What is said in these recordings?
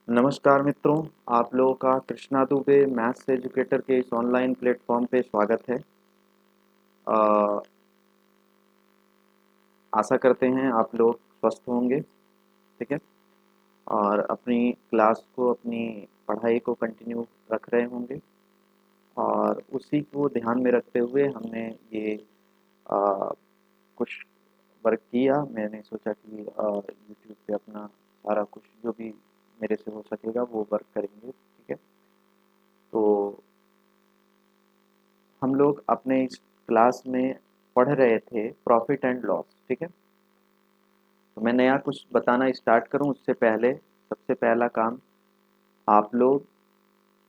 नमस्कार मित्रों, आप लोगों का कृष्णा दुबे मैथ्स एजुकेटर के इस ऑनलाइन प्लेटफॉर्म पे स्वागत है। अ, आशा करते हैं आप लोग स्वस्थ होंगे। ठीक है। और अपनी क्लास को, अपनी पढ़ाई को कंटिन्यू रख रहे होंगे और उसी को ध्यान में रखते हुए हमने ये अ, कुछ वर्क किया। मैंने सोचा कि यूट्यूब पे अपना सारा कुछ जो भी मेरे से हो सकेगा वो वर्क करेंगे। ठीक है। तो हम लोग अपने इस क्लास में पढ़ रहे थे प्रॉफिट एंड लॉस। ठीक है। तो मैं नया कुछ बताना स्टार्ट करूं उससे पहले सबसे पहला काम, आप लोग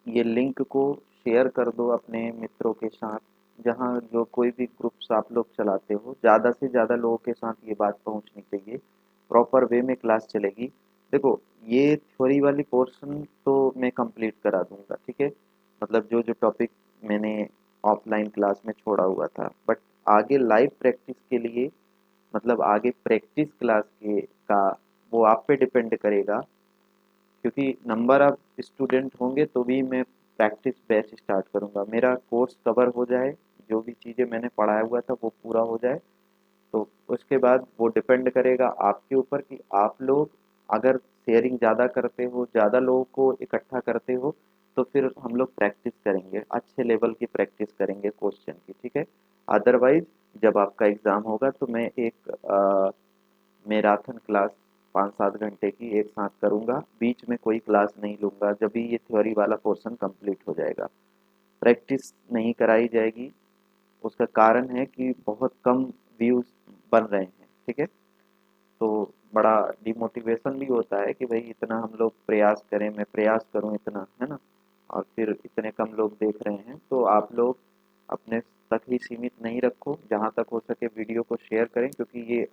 ये लिंक को शेयर कर दो अपने मित्रों के साथ। जहां जो कोई भी ग्रुप्स आप लोग चलाते हो, ज़्यादा से ज़्यादा लोगों के साथ ये बात पहुंचनी चाहिए। प्रॉपर वे में क्लास चलेगी। देखो, ये थ्योरी वाली पोर्शन तो मैं कंप्लीट करा दूंगा। ठीक है। मतलब जो जो टॉपिक मैंने ऑफलाइन क्लास में छोड़ा हुआ था, बट आगे लाइव प्रैक्टिस के लिए, मतलब आगे प्रैक्टिस क्लास के का वो आप पे डिपेंड करेगा। क्योंकि नंबर ऑफ स्टूडेंट होंगे तो भी मैं प्रैक्टिस बैच स्टार्ट करूंगा। मेरा कोर्स कवर हो जाए, जो भी चीज़ें मैंने पढ़ाया हुआ था वो पूरा हो जाए, तो उसके बाद वो डिपेंड करेगा आपके ऊपर कि आप लोग अगर शेयरिंग ज़्यादा करते हो, ज़्यादा लोगों को इकट्ठा करते हो, तो फिर हम लोग प्रैक्टिस करेंगे, अच्छे लेवल की प्रैक्टिस करेंगे क्वेश्चन की। ठीक है। अदरवाइज जब आपका एग्ज़ाम होगा तो मैं एक मैराथन क्लास 5-7 घंटे की एक साथ करूंगा, बीच में कोई क्लास नहीं लूंगा जब भी ये थ्योरी वाला पोर्शन कंप्लीट हो जाएगा। प्रैक्टिस नहीं कराई जाएगी। उसका कारण है कि बहुत कम व्यूज बन रहे हैं। ठीक है। तो बड़ा डिमोटिवेशन भी होता है कि भाई इतना हम लोग प्रयास करें, मैं प्रयास करूं इतना, है ना, और फिर इतने कम लोग देख रहे हैं। तो आप लोग अपने तक ही सीमित नहीं रखो, जहां तक हो सके वीडियो को शेयर करें, क्योंकि ये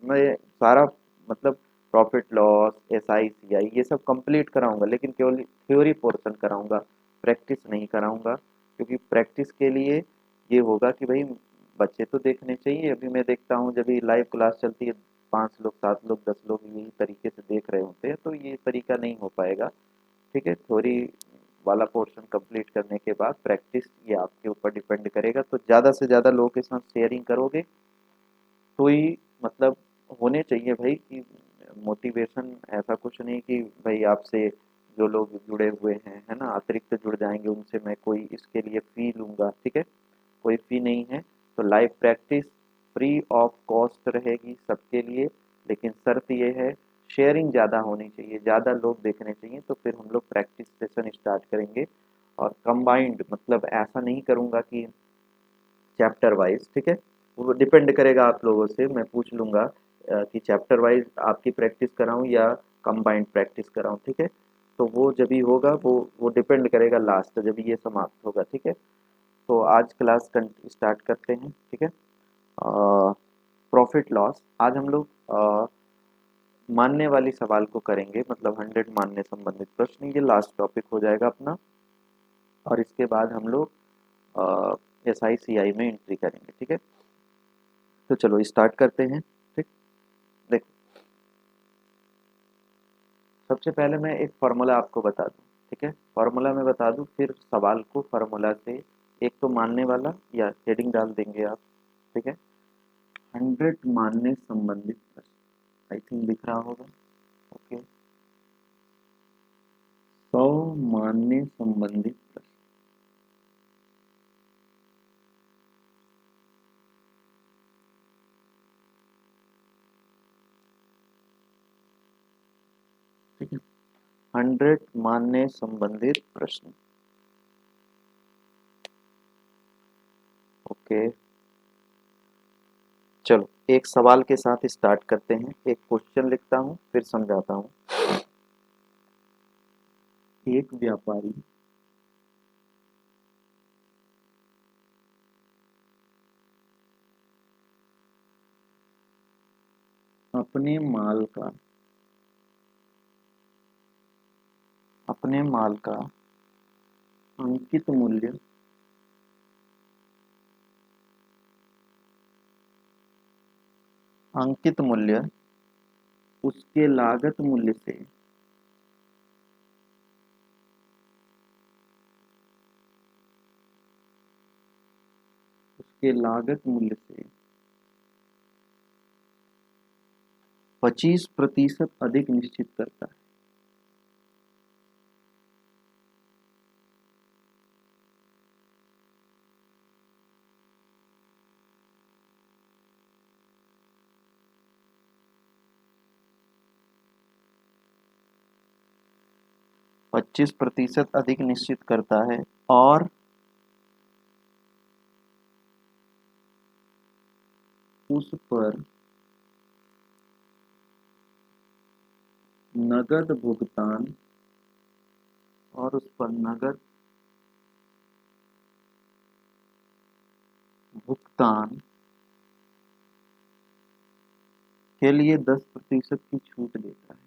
मैं सारा, मतलब प्रॉफिट लॉस, SI CI ये सब कंप्लीट कराऊंगा, लेकिन केवल थ्योरी पोर्शन कराऊंगा, प्रैक्टिस नहीं कराऊंगा। क्योंकि प्रैक्टिस के लिए ये होगा कि भाई बच्चे तो देखने चाहिए। अभी मैं देखता हूँ जब भी लाइव क्लास चलती है, 5 लोग, 7 लोग, 10 लोग यही तरीके से देख रहे होते हैं, तो ये तरीका नहीं हो पाएगा। ठीक है। थ्योरी वाला पोर्शन कंप्लीट करने के बाद प्रैक्टिस ये आपके ऊपर डिपेंड करेगा। तो ज़्यादा से ज़्यादा लोगों के साथ शेयरिंग करोगे तो ही, मतलब होने चाहिए भाई कि मोटिवेशन, ऐसा कुछ नहीं कि भाई आपसे जो लोग जुड़े हुए हैं, है ना, अतिरिक्त जुड़ जाएंगे, उनसे मैं कोई इसके लिए फ़ी लूँगा। ठीक है। कोई फ़ी नहीं है। तो live practice free of cost रहेगी सबके लिए, लेकिन शर्त ये है शेयरिंग ज़्यादा होनी चाहिए, ज़्यादा लोग देखने चाहिए, तो फिर हम लोग प्रैक्टिस सेशन स्टार्ट करेंगे। और कंबाइंड, मतलब ऐसा नहीं करूँगा कि चैप्टर वाइज। ठीक है। वो डिपेंड करेगा आप लोगों से, मैं पूछ लूँगा कि चैप्टर वाइज आपकी प्रैक्टिस कराऊँ या कंबाइंड प्रैक्टिस कराऊँ। ठीक है। तो वो जब भी होगा वो डिपेंड करेगा लास्ट जब ये समाप्त होगा। ठीक है। तो आज क्लास स्टार्ट करते हैं। ठीक है। प्रॉफिट लॉस आज हम लोग मानने वाली सवाल को करेंगे, मतलब 100 मानने संबंधित प्रश्न। ये लास्ट टॉपिक हो जाएगा अपना, और इसके बाद हम लोग SI CI में एंट्री करेंगे। ठीक है। तो चलो स्टार्ट करते हैं। ठीक। देखो, सबसे पहले मैं एक फार्मूला आपको बता दूं। ठीक है। फार्मूला मैं बता दूं, फिर सवाल को फार्मूला से, एक तो मानने वाला या हेडिंग डाल देंगे आप। ठीक है। 100 मानने संबंधित प्रश्न, आई थिंक दिख रहा होगा। ओके। 100 मानने संबंधित प्रश्न। ठीक है। 100 मानने संबंधित प्रश्न। ओके। चलो एक सवाल के साथ स्टार्ट करते हैं। एक क्वेश्चन लिखता हूँ फिर समझाता हूँ। एक व्यापारी अपने माल का अपने माल का अंकित मूल्य अंकित मूल्य उसके लागत मूल्य से के लागत मूल्य से 25% अधिक निश्चित करता है। पच्चीस प्रतिशत अधिक निश्चित करता है और उस पर नगद भुगतान के लिए 10% की छूट देता है।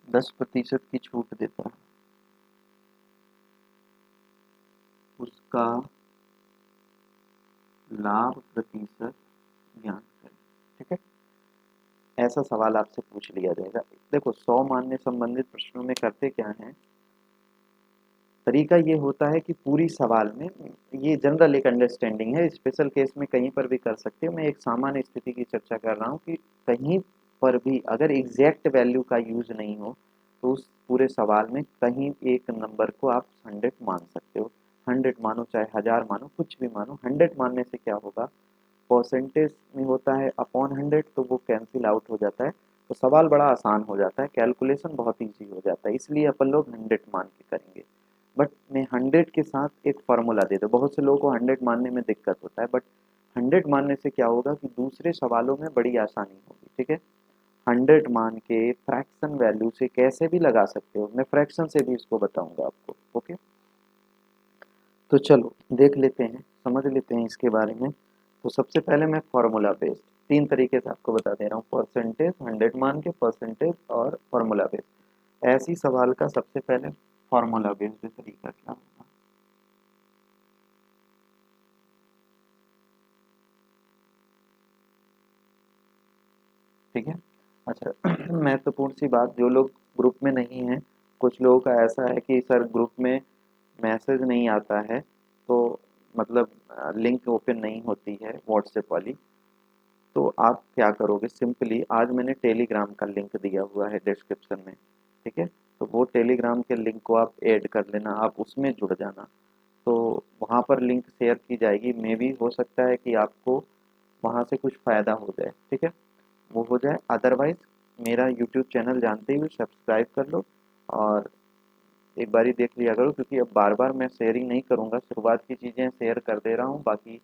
दस प्रतिशत की छूट देता है उसका लाभ प्रतिशत ज्ञात करें। ठीक है, ऐसा सवाल आपसे पूछ लिया जाएगा। देखो 100 मान से संबंधित प्रश्नों में करते क्या है, तरीका ये होता है कि पूरी सवाल में, ये जनरल एक अंडरस्टैंडिंग है, स्पेशल केस में कहीं पर भी कर सकते हो, मैं एक सामान्य स्थिति की चर्चा कर रहा हूँ कि कहीं पर भी अगर एग्जैक्ट वैल्यू का यूज नहीं हो तो उस पूरे सवाल में कहीं एक नंबर को आप 100 मान सकते हो। 100 मानो चाहे 1000 मानो, कुछ भी मानो। 100 मानने से क्या होगा, परसेंटेज में होता है अपॉन 100, तो वो कैंसिल आउट हो जाता है, तो सवाल बड़ा आसान हो जाता है, कैलकुलेशन बहुत ईजी हो जाता है, इसलिए अपन लोग 100 मान के करेंगे। बट मैं 100 के साथ एक फार्मूला दे दूँ, बहुत से लोगों को 100 मानने में दिक्कत होता है, बट 100 मानने से क्या होगा कि दूसरे सवालों में बड़ी आसानी होगी। ठीक है, 100 मान के फ्रैक्शन वैल्यू से कैसे भी लगा सकते हो, मैं फ्रैक्शन से भी इसको बताऊंगा आपको। ओके, तो चलो देख लेते हैं, समझ लेते हैं इसके बारे में। तो सबसे पहले मैं फार्मूला बेस्ड 3 तरीके से आपको बता दे रहा हूँ, परसेंटेज, 100 मान के परसेंटेज और फार्मूला बेस्ड। ऐसी सवाल का सबसे पहले फार्मूला बेस्ड तरीका क्या होगा। ठीक है, अच्छा महत्वपूर्ण सी बात, जो लोग ग्रुप में नहीं हैं, कुछ लोगों का ऐसा है कि सर ग्रुप में मैसेज नहीं आता है, तो मतलब लिंक ओपन नहीं होती है व्हाट्सएप वाली, तो आप क्या करोगे, सिंपली आज मैंने टेलीग्राम का लिंक दिया हुआ है डिस्क्रिप्शन में। ठीक है, तो वो टेलीग्राम के लिंक को आप ऐड कर लेना, आप उसमें जुड़ जाना, तो वहाँ पर लिंक शेयर की जाएगी, मे भी हो सकता है कि आपको वहाँ से कुछ फ़ायदा हो जाए। ठीक है, वो हो जाए, अदरवाइज मेरा यूट्यूब चैनल जानते हुए सब्सक्राइब कर लो और एक बारी देख लिया करो, क्योंकि अब बार बार मैं शेयरिंग नहीं करूँगा, शुरुआत की चीज़ें शेयर कर दे रहा हूँ, बाकी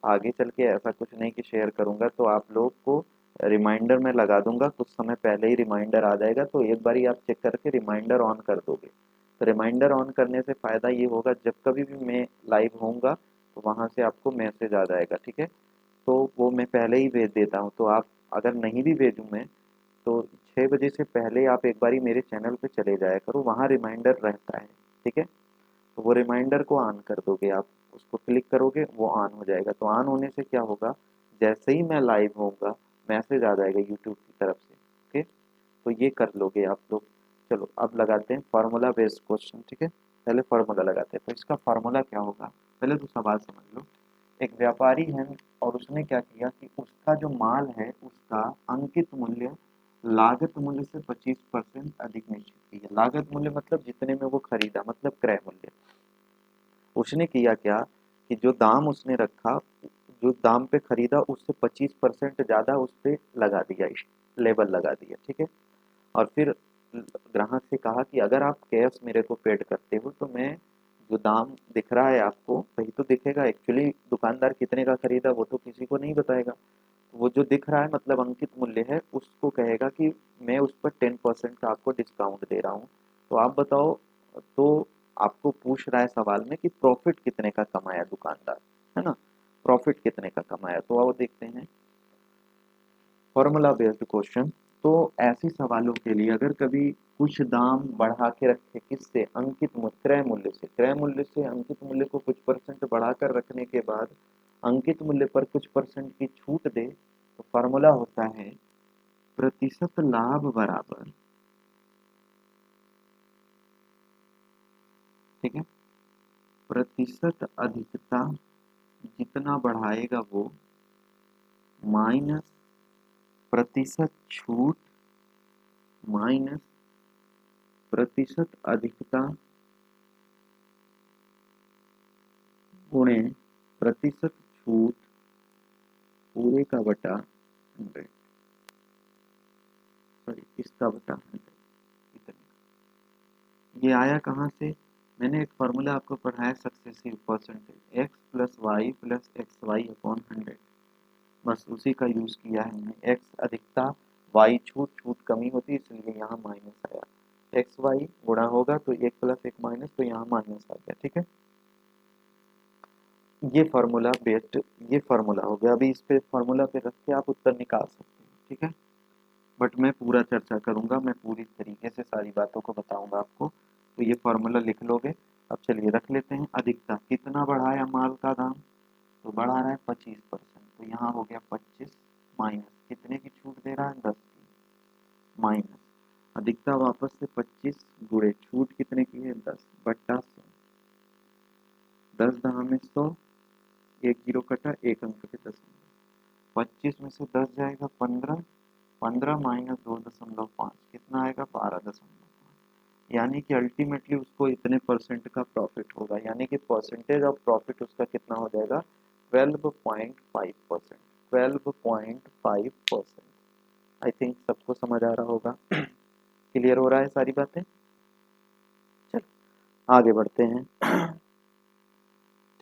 आगे चल के ऐसा कुछ नहीं कि शेयर करूँगा, तो आप लोग को रिमाइंडर में लगा दूंगा, कुछ समय पहले ही रिमाइंडर आ जाएगा, तो एक बारी आप चेक करके रिमाइंडर ऑन कर दोगे। तो रिमाइंडर ऑन करने से फ़ायदा ये होगा, जब कभी भी मैं लाइव होऊंगा तो वहाँ से आपको मैसेज आ जाएगा। ठीक है, तो वो मैं पहले ही भेज देता हूँ, तो आप अगर नहीं भी भेजूँ मैं, तो 6 बजे से पहले आप एक बारी मेरे चैनल पे चले जाया करो, वहाँ रिमाइंडर रहता है। ठीक है, तो वो रिमाइंडर को ऑन कर दोगे, आप उसको क्लिक करोगे वो ऑन हो जाएगा, तो ऑन होने से क्या होगा, जैसे ही मैं लाइव होऊंगा मैसेज आ जाएगा यूट्यूब की तरफ से। ओके, तो ये कर लोगे आप लोग। चलो अब लगाते हैं फार्मूला बेस्ड क्वेश्चन। ठीक है, पहले फार्मूला लगाते हैं, तो इसका फार्मूला क्या होगा, पहले तो सवाल समझ लो। एक व्यापारी है और उसने क्या किया कि उसका जो माल है उसका अंकित मूल्य लागत मूल्य से 25% अधिक निश्चित किया। लागत मूल्य मतलब जितने में वो खरीदा, मतलब क्रय मूल्य। उसने किया क्या कि जो दाम उसने रखा, जो दाम पे खरीदा उससे 25% ज्यादा उस पे लगा दिया, लेबल लगा दिया। ठीक है, और फिर ग्राहक से कहा कि अगर आप कैश मेरे को पेड करते हो तो मैं, जो दाम दिख रहा है आपको वही तो दिखेगा, एक्चुअली दुकानदार कितने का खरीदा वो तो किसी को नहीं बताएगा, वो जो दिख रहा है मतलब अंकित मूल्य है, उसको कहेगा कि मैं उस पर 10% का आपको डिस्काउंट दे रहा हूँ। तो आप बताओ, तो आपको पूछ रहा है सवाल में कि प्रॉफिट कितने का कमाया दुकानदार, है ना, प्रॉफिट कितने का कमाया, तो आओ देखते हैं फॉर्मूला बेस्ड क्वेश्चन। तो ऐसे सवालों के लिए अगर कभी कुछ दाम बढ़ा के रखे, किससे, अंकित मूल्य, क्रय मूल्य से, क्रय मूल्य से अंकित मूल्य को कुछ परसेंट बढ़ाकर रखने के बाद अंकित मूल्य पर कुछ परसेंट की छूट दे, तो फार्मूला होता है प्रतिशत लाभ बराबर, ठीक है, प्रतिशत अधिकता जितना बढ़ाएगा वो, माइनस प्रतिशत छूट माइनस प्रतिशत अधिकता गुणे प्रतिशत छूट पूरे का बटा 100, सॉरी इसका बटा 100, ये आया कहाँ से? मैंने एक फॉर्मूला आपको पढ़ाया successive percentage, x plus y plus x y upon 100, बस उसी का यूज किया है हमने। x अधिकता, y छूट, छूट कमी होती है इसलिए यहाँ माइनस आया, एक्स वाई गुणा होगा तो एक प्लस एक माइनस, तो यहाँ माइनस आ गया, ठीक है। ये फार्मूला बेस्ड, ये फार्मूला हो गया। अभी इस पे फार्मूला पे रख के आप उत्तर निकाल सकते हैं, ठीक है। बट मैं पूरा चर्चा करूंगा, मैं पूरी तरीके से सारी बातों को बताऊंगा आपको। तो ये फार्मूला लिख लोगे। अब चलिए रख लेते हैं। अधिकता कितना बढ़ाया माल का दाम, तो बढ़ा रहा है 25%, तो यहाँ हो गया 25 माइनस कितने की छूट दे रहा है, 10 की, माइनस अधिकता वापस से 25 गुणे छूट कितने की है, 10 बट्टा 100, 10 दहा में 100, एक जीरो कटा, एक अंक के 10, 25 में से 10 जाएगा 15, 15 माइनस 2.5 कितना आएगा, 12.5, यानी कि अल्टीमेटली उसको इतने परसेंट का प्रॉफिट होगा, यानी कि परसेंटेज ऑफ प्रॉफिट उसका कितना हो जाएगा, 12.5%, 12.5%। आई थिंक सबको समझ आ रहा होगा। क्लियर हो रहा है सारी बातें? चलो आगे बढ़ते हैं।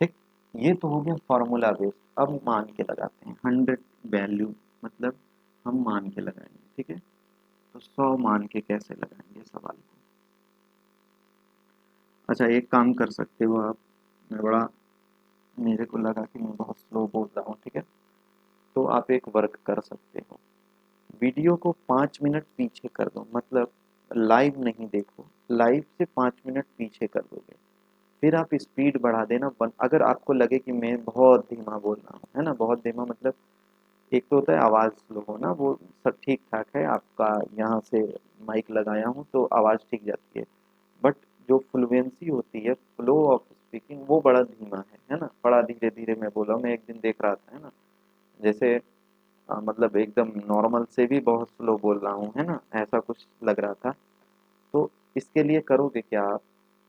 ठीक, ये तो हो गया फॉर्मूला बेस्ड। अब मान के लगाते हैं 100 वैल्यू, मतलब हम मान के लगाएंगे, ठीक है। तो 100 मान के कैसे लगाएंगे सवाल को? अच्छा एक काम कर सकते हो आप, मैं बड़ा, मेरे को लगा कि मैं बहुत स्लो बोल रहा हूँ, ठीक है। तो आप एक वर्क कर सकते हो, वीडियो को 5 मिनट पीछे कर दो, मतलब लाइव नहीं देखो, लाइव से 5 मिनट पीछे कर दोगे, फिर आप स्पीड बढ़ा देना। अगर आपको लगे कि मैं बहुत धीमा बोल रहा हूँ, है ना, बहुत धीमा मतलब एक तो होता है आवाज़ स्लो होना, वो सब ठीक ठाक है, आपका यहाँ से माइक लगाया हूँ तो आवाज़ ठीक जाती है, बट जो फ्लुएंसी होती है, फ्लो ऑफ स्पीकिंग, वो बड़ा धीमा है ना, बड़ा धीरे धीरे मैं बोला हूँ। मैं एक दिन देख रहा था, है ना, जैसे मतलब एकदम नॉर्मल से भी बहुत स्लो बोल रहा हूँ, है ना, ऐसा कुछ लग रहा था। तो इसके लिए करोगे क्या आप,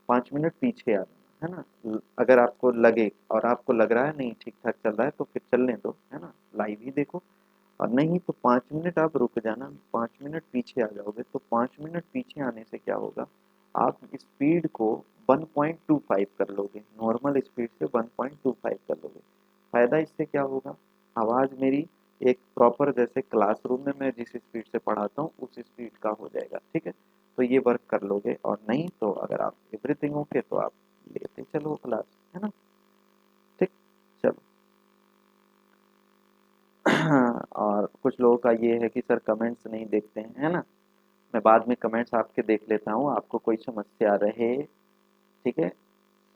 5 मिनट पीछे आ जाना, है ना। अगर आपको लगे और आपको लग रहा है नहीं ठीक ठाक चल रहा है तो फिर चलने दो, है ना, लाइव ही देखो। और नहीं तो 5 मिनट आप रुक जाना, 5 मिनट पीछे आ जाओगे, तो 5 मिनट पीछे आने से क्या होगा, आप स्पीड को 1.25 कर लोगे, नॉर्मल स्पीड से 1.25 कर लोगे। फायदा इससे क्या होगा, आवाज़ मेरी एक प्रॉपर, जैसे क्लासरूम में मैं जिस स्पीड से पढ़ाता हूँ उस स्पीड का हो जाएगा, ठीक है। तो ये वर्क कर लोगे, और नहीं तो अगर आप एवरीथिंग ओके तो आप लेते चलो क्लास, है ना। ठीक, चलो। और कुछ लोगों का ये है कि सर कमेंट्स नहीं देखते हैं, है ना, मैं बाद में कमेंट्स आपके देख लेता हूँ, आपको कोई समस्या रहे, ठीक है।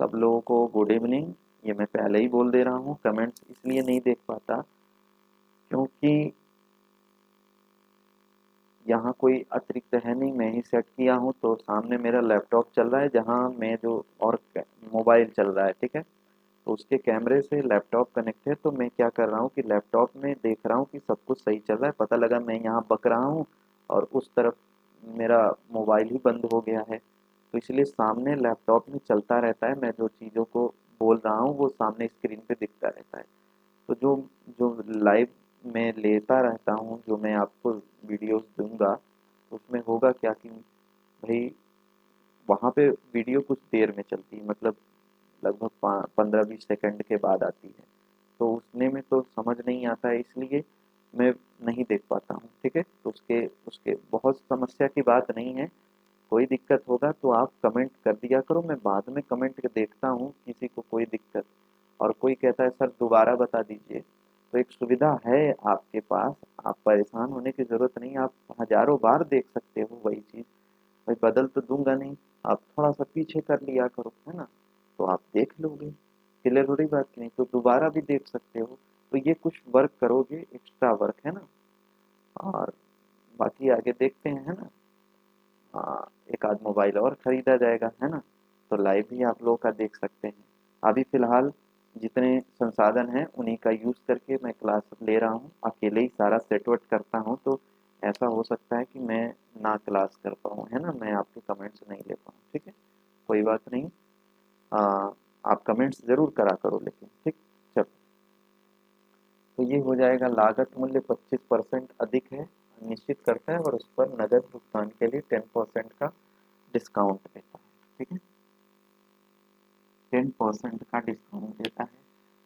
सब लोगों को गुड इवनिंग, ये मैं पहले ही बोल दे रहा हूँ, कमेंट्स इसलिए नहीं देख पाता क्योंकि यहाँ कोई अतिरिक्त है नहीं, मैं ही सेट किया हूँ, तो सामने मेरा लैपटॉप चल रहा है जहाँ मैं जो, और मोबाइल चल रहा है, ठीक है। तो उसके कैमरे से लैपटॉप कनेक्ट है, तो मैं क्या कर रहा हूँ कि लैपटॉप में देख रहा हूँ कि सब कुछ सही चल रहा है, पता लगा मैं यहाँ बक रहा हूँ और उस तरफ मेरा मोबाइल ही बंद हो गया है, तो इसलिए सामने लैपटॉप में चलता रहता है, मैं जो चीज़ों को बोल रहा हूँ वो सामने स्क्रीन पे दिखता रहता है। तो जो जो लाइव में लेता रहता हूँ, जो मैं आपको वीडियोस दूंगा, उसमें होगा क्या कि भाई वहाँ पे वीडियो कुछ देर में चलती है, मतलब लगभग 15-20 सेकंड के बाद आती है, तो उसने में तो समझ नहीं आता है, इसलिए मैं नहीं देख पाता हूँ, ठीक है। तो उसके उसके बहुत समस्या की बात नहीं है, कोई दिक्कत होगा तो आप कमेंट कर दिया करो, मैं बाद में कमेंट देखता हूँ, किसी को कोई दिक्कत, और कोई कहता है सर दोबारा बता दीजिए, तो एक सुविधा है आपके पास, आप परेशान होने की ज़रूरत नहीं, आप हज़ारों बार देख सकते हो वही चीज़, भाई बदल तो दूंगा नहीं, आप थोड़ा सा पीछे कर लिया करो, है ना, तो आप देख लोगे, क्लियर हो रही बात की नहीं, तो दोबारा भी देख सकते हो। तो ये कुछ वर्क करोगे, एक्स्ट्रा वर्क है ना, और बाकी आगे देखते हैं, है ना। एक आध मोबाइल और खरीदा जाएगा, है ना। तो लाइव भी आप लोगों का देख सकते हैं। अभी फ़िलहाल जितने संसाधन हैं उन्हीं का यूज़ करके मैं क्लास ले रहा हूँ, अकेले ही सारा सेट वेट करता हूँ, तो ऐसा हो सकता है कि मैं ना क्लास कर पाऊँ, है ना, मैं आपके कमेंट्स नहीं ले पाऊँ, ठीक है। कोई बात नहीं, आप कमेंट्स ज़रूर करा करो लेकिन, ठीक। चलो, तो ये हो जाएगा, लागत मूल्य 25% अधिक है, निश्चित करता है और उस पर नगद भुगतान के लिए 10% का डिस्काउंट देता है, ठीक है। 10% का डिस्काउंट देता है,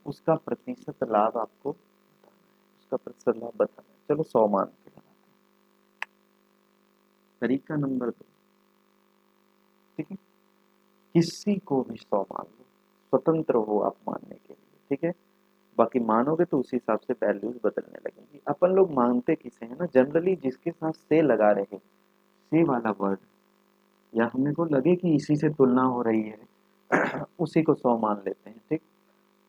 उसका प्रतिशत लाभ आपको बताना है, उसका प्रतिशत लाभ बताना है। चलो 100 मान के लगाते हैं। तरीका नंबर 2, ठीक है, किसी को भी 100 मान लो, स्वतंत्र हो आप मानने के लिए, ठीक है। बाकी मानोगे तो उसी हिसाब से वैल्यूज बदलने लगेंगी। अपन लोग मानते किसे हैं ना, जनरली जिसके साथ से लगा रहे, से वाला वर्ड, या हमें को लगे कि इसी से तुलना हो रही है उसी को 100 मान लेते हैं, ठीक।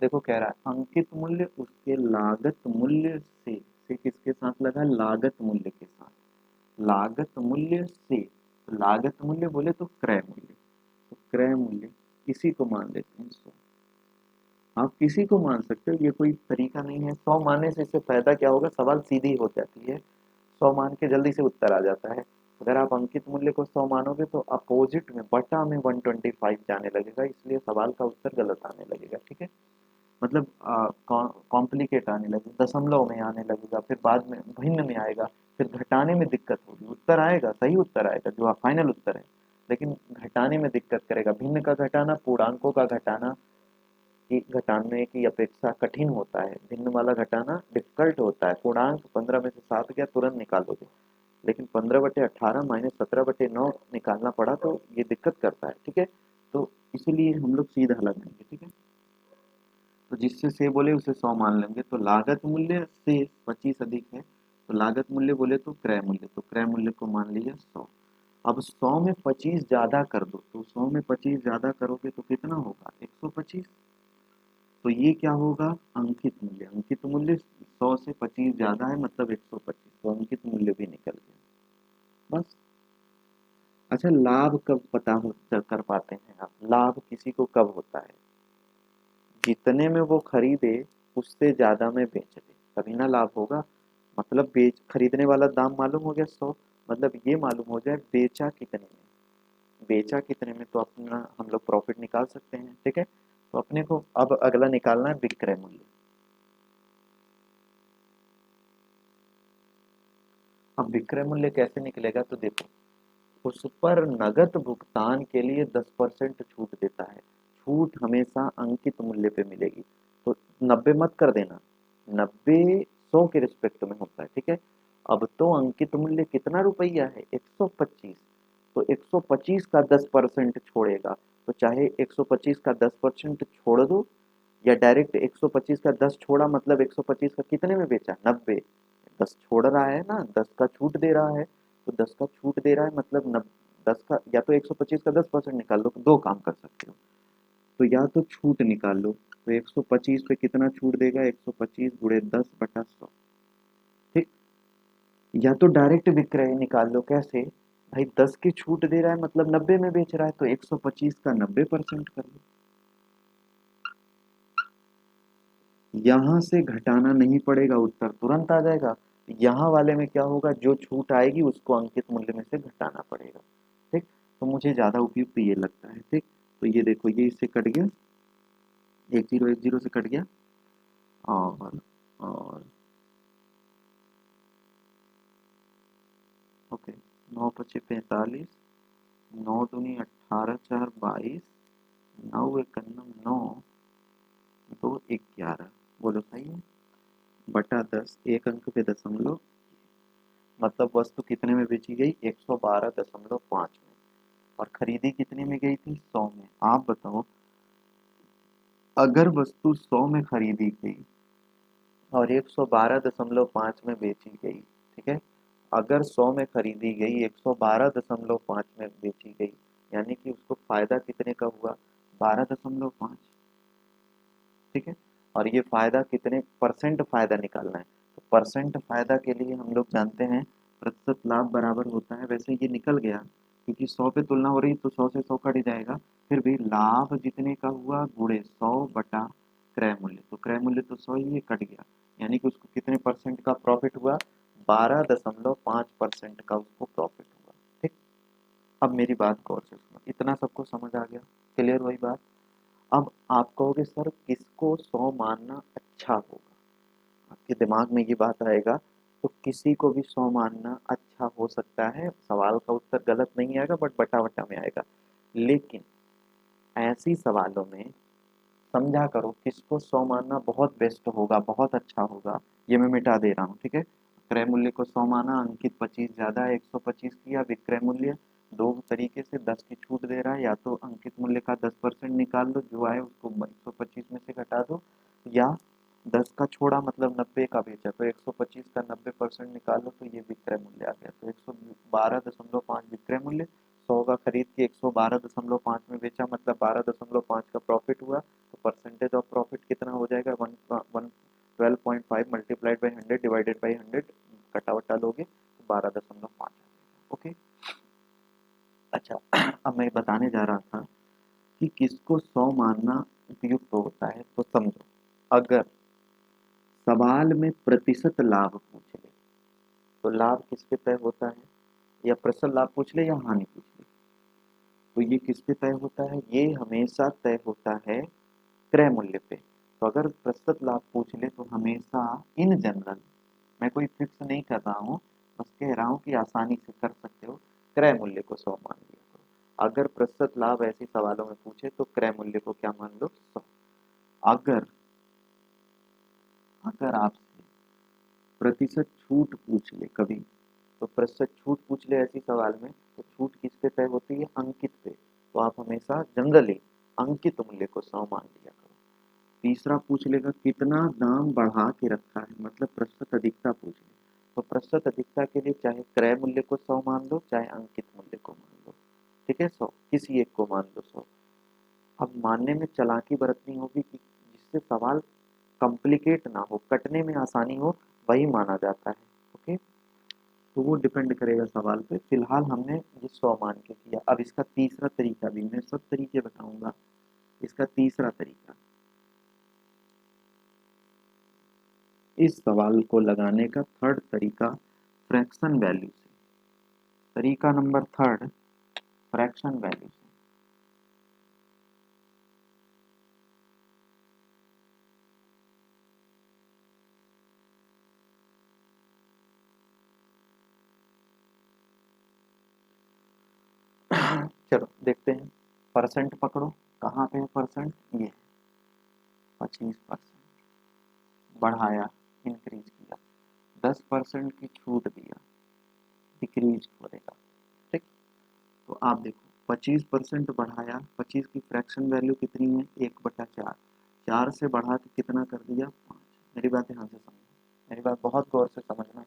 देखो कह रहा है अंकित मूल्य उसके लागत मूल्य से किसके साथ लगा, लागत मूल्य के साथ। लागत मूल्य से, तो लागत मूल्य बोले तो क्रय मूल्य, तो क्रय मूल्य इसी को मान लेते हैं 100। आप किसी को मान सकते हो, ये कोई तरीका नहीं है। 100 मानने से इससे फायदा क्या होगा, सवाल सीधी हो जाती है, 100 मान के जल्दी से उत्तर आ जाता है। अगर आप अंकित मूल्य को 100 मानोगे तो अपोजिट में बटा में 125 जाने लगेगा, इसलिए सवाल का उत्तर गलत आने लगेगा, ठीक है। मतलब कॉम्प्लिकेट आने लगेगा, दशमलव में आने लगेगा, फिर बाद में भिन्न में आएगा, फिर घटाने में दिक्कत होगी। उत्तर आएगा, सही उत्तर आएगा जो फाइनल उत्तर है, लेकिन घटाने में दिक्कत करेगा। भिन्न का घटाना, पूर्णांकों का घटाना की घटाने की अपेक्षा कठिन होता है, भिन्न वाला घटाना डिफिकल्ट होता है। पूर्णांक 15 में से 7 गया, तुरंत निकाल दोगे, लेकिन 15/18 -17/9 निकालना पड़ा तो ये दिक्कत करता है, ठीक है। तो इसीलिए हम लोग सीधा लगाएंगे, ठीक है। तो जिससे से बोले उसे 100 मान लेंगे। तो लागत मूल्य से 25 अधिक है, तो लागत मूल्य बोले तो क्रय मूल्य, तो क्रय मूल्य को मान लिया 100। अब 100 में 25 ज्यादा कर दो, तो 100 में 25 ज्यादा करोगे तो कितना होगा, 125। तो ये क्या होगा, अंकित मूल्य। अंकित मूल्य 100 से 25 ज्यादा है, मतलब 125, तो अंकित मूल्य भी निकल गया, बस। अच्छा, लाभ कब पता हो कर पाते हैं आप, लाभ किसी को कब होता है, जितने में वो खरीदे उससे ज्यादा में बेच दे, तभी ना लाभ होगा। मतलब बेच, खरीदने वाला दाम मालूम हो गया 100, मतलब ये मालूम हो जाए बेचा कितने में, बेचा कितने में, तो अपना हम लोग प्रॉफिट निकाल सकते हैं, ठीक है। तो अपने को अब अगला निकालना है विक्रय मूल्य। अब विक्रय मूल्य कैसे निकलेगा, तो देखो, उस पर नगद भुगतान के लिए 10% छूट देता है। छूट हमेशा अंकित मूल्य पे मिलेगी, तो 90 मत कर देना, 90 100 के रिस्पेक्ट में होता है, ठीक है। अब तो अंकित मूल्य कितना रुपया है, 125, तो 125 का 10% छोड़ेगा, तो चाहे 125 का 10% छोड़ दो, या डायरेक्ट 125 का 10 छोड़ा, मतलब 125 का कितने में बेचा, 90, 10 छोड़ रहा है ना, 10 का छूट दे रहा है, तो 10 का छूट दे रहा है मतलब 10 का, या तो 125 का 10% निकाल लो, दो काम कर सकते हो। तो या तो छूट निकाल लो, तो 125 पे कितना छूट देगा, 125 गुणे 10/100, ठीक। या तो डायरेक्ट विक्रय निकाल लो, कैसे भाई, 10 की छूट दे रहा है मतलब 90 में बेच रहा है, तो 125 का 90% कर लो। यहां से घटाना नहीं पड़ेगा, उत्तर तुरंत आ जाएगा। यहाँ वाले में क्या होगा, जो छूट आएगी उसको अंकित मूल्य में से घटाना पड़ेगा, ठीक। तो मुझे ज्यादा उपयुक्त ये लगता है, ठीक। तो ये देखो, ये इससे कट गया, 1010 से कट गया, और ओके, 9×5 = 45, 9×2 = 18, 4 = 22, 9×1 = 9, 2 = 11, बोलो सही है, बटा 10, एक अंक पे दशमलव, मतलब वस्तु कितने में बेची गई, 112.5 में, और खरीदी कितने में गई थी, 100 में। आप बताओ, अगर वस्तु 100 में खरीदी गई और 112.5 में बेची गई, ठीक है, अगर 100 में खरीदी गई, 112.5 में बेची गई, यानी कि उसको फायदा कितने का हुआ, 12.5, ठीक है। और ये फायदा कितने परसेंट फायदा निकालना है, तो परसेंट फायदा के लिए हम लोग जानते हैं प्रतिशत लाभ बराबर होता है, वैसे ये निकल गया क्योंकि 100 पे तुलना हो रही तो 100 से 100 कट ही जाएगा। फिर भी लाभ जितने का हुआ गुणे 100 बटा क्रय मूल्य, तो क्रय मूल्य तो 100 ही, ये कट गया, यानी कि उसको कितने परसेंट का प्रॉफिट हुआ, 12.5% का उसको प्रॉफिट हुआ। ठीक, अब मेरी बात गौर से सुनो, इतना सबको समझ आ गया, क्लियर वही बात। अब आप कहोगे सर किसको 100 मानना अच्छा होगा, आपके दिमाग में ये बात आएगा, तो किसी को भी 100 मानना अच्छा हो सकता है, सवाल का उत्तर गलत नहीं आएगा बट बटा बटा में आएगा। लेकिन ऐसी सवालों में समझा करो किसको 100 मानना बहुत बेस्ट होगा, बहुत अच्छा होगा, ये मैं मिटा दे रहा हूँ, ठीक है। क्रय मूल्य को 100 माना, अंकित 25 ज्यादा है 125 किया, विक्रय मूल्य दो तरीके से 10 की छूट दे रहा है, या तो अंकित मूल्य का 10% निकाल लो, जो आए उसको 125 में से घटा दो, या 10 का छोड़ा मतलब 90 का बेचा तो 125 का 90% निकाल लो, तो ये विक्रय मूल्य आ गया। तो 112.5 विक्रय मूल्य, 100 का खरीद के 112.5 में बेचा मतलब 12.5 का प्रॉफिट हुआ, तो परसेंटेज ऑफ प्रॉफिट कितना हो जाएगा, 12.5 मल्टीप्लाइड बाई 100 डिवाइडेड बाई 100, कटा वटा लोगे तो 12.5। ओके, अच्छा अब मैं बताने जा रहा था कि किसको 100 मानना उपयुक्त होता है, तो समझो अगर सवाल में प्रतिशत लाभ पूछ ले, तो लाभ किस पे तय होता है, या प्रतिशत लाभ पूछ ले या हानि पूछ ले, तो ये किस पे तय होता है, ये हमेशा तय होता है क्रय मूल्य पे। तो अगर प्रतिशत लाभ पूछ ले तो हमेशा इन जनरल, मैं कोई फिक्स नहीं कर रहा हूँ, बस कह रहा हूँ कि आसानी से कर सकते हो, क्रय मूल्य को 100 मान लिया करो। अगर प्रतिशत लाभ ऐसे सवालों में पूछे तो क्रय मूल्य को क्या मान लो, 100। अगर अगर आपसे प्रतिशत छूट पूछ ले कभी, तो प्रतिशत छूट पूछ ले ऐसी सवाल में, तो छूट किस पे तय होती है, अंकित पे, तो आप हमेशा जनरली अंकित मूल्य को 100 मान लिया करो। तीसरा पूछ लेगा कितना दाम बढ़ा के रखा है, मतलब प्रतिशत अधिकता पूछ ले, तो प्रतिशत अधिकता के लिए चाहे क्रय मूल्य को 100 मान लो चाहे अंकित मूल्य को मान लो, ठीक है, 100 किसी एक को मान लो 100। अब मानने में चालाकी बरतनी होगी कि जिससे सवाल कॉम्प्लिकेट ना हो, कटने में आसानी हो, वही माना जाता है। ओके, तो वो डिपेंड करेगा सवाल पे, फिलहाल हमने ये 100 मान के किया। अब इसका तीसरा तरीका भी, मैं सब तरीके बताऊंगा, इसका तीसरा तरीका, इस सवाल को लगाने का थर्ड तरीका फ्रैक्शन वैल्यू से, तरीका नंबर थर्ड फ्रैक्शन वैल्यू से। चलो देखते हैं, परसेंट पकड़ो, कहाँ पे है परसेंट, ये 25% बढ़ाया, इंक्रीज किया, 10% की छूट दिया, डिक्रीज करेगा। ठीक, तो आप देखो 25% बढ़ाया, 25 की फ्रैक्शन वैल्यू कितनी है, 1/4, 4 से बढ़ा के कितना कर दिया, 5। मेरी बात ध्यान से समझो, मेरी बात बहुत गौर से समझना।